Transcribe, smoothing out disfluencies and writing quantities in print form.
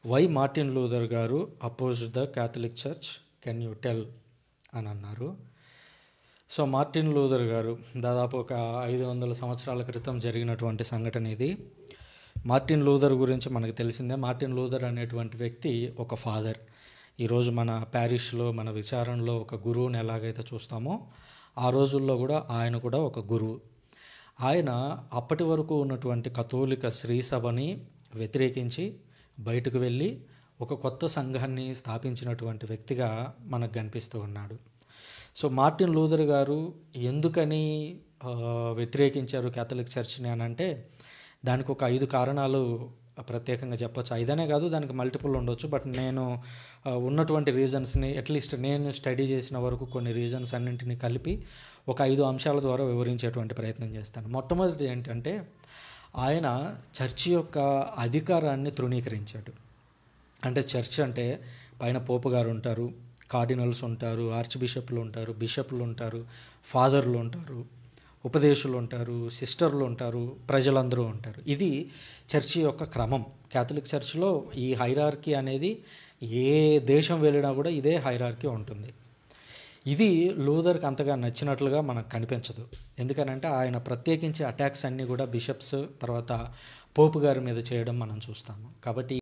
Why Martin Luther గారు oppose the Catholic church, can you tell అని అన్నారు. So Martin Luther గారు దాదాపు ఒక 500 సంవత్సరాల క్రితం జరిగినటువంటి సంఘటన ఇది. మార్టిన్ లూథర్ గురించి మనకు తెలిసిందే. మార్టిన్ లూథర్ అనేటువంటి వ్యక్తి ఒక ఫాదర్. ఈరోజు మన ప్యారిష్లో, మన విచారణలో ఒక గురువుని ఎలాగైతే చూస్తామో ఆ రోజుల్లో కూడా ఆయన కూడా ఒక గురువు. ఆయన అప్పటి వరకు ఉన్నటువంటి కథోలిక శ్రీ సభని వ్యతిరేకించి బయటకు వెళ్ళి ఒక కొత్త సంఘాన్ని స్థాపించినటువంటి వ్యక్తిగా మనకు కనిపిస్తూ ఉన్నాడు. సో మార్టిన్ లూథర్ గారు ఎందుకని వ్యతిరేకించారు క్యాథలిక్ చర్చ్ని అని అంటే దానికి ఒక 5 కారణాలు ప్రత్యేకంగా చెప్పొచ్చు. 5 కాదు, దానికి మల్టిపుల్ ఉండొచ్చు. బట్ నేను ఉన్నటువంటి రీజన్స్ని అట్లీస్ట్ నేను స్టడీ చేసిన వరకు కొన్ని రీజన్స్ అన్నింటినీ కలిపి ఒక 5 అంశాల ద్వారా వివరించేటువంటి ప్రయత్నం చేస్తాను. మొట్టమొదటి ఏంటంటే ఆయన చర్చి యొక్క అధికారాన్ని తృణీకరించాడు. అంటే చర్చ్ అంటే పైన పోపు గారు ఉంటారు, కార్డినల్స్ ఉంటారు, ఆర్చ్ బిషప్లు ఉంటారు, బిషప్లు ఉంటారు, ఫాదర్లు ఉంటారు, ఉపదేశులు ఉంటారు, సిస్టర్లు ఉంటారు, ప్రజలందరూ ఉంటారు. ఇది చర్చి యొక్క క్రమం. క్యాథలిక్ చర్చ్లో ఈ హైరార్కీ అనేది ఏ దేశం వెళ్ళినా కూడా ఇదే హైరార్కీ ఉంటుంది. ఇది లూథర్కి అంతగా నచ్చినట్లుగా మనకు కనిపించదు. ఎందుకనంటే ఆయన ప్రత్యేకించి అటాక్స్ అన్నీ కూడా బిషప్స్ తర్వాత పోపు గారి మీద చేయడం మనం చూస్తాము. కాబట్టి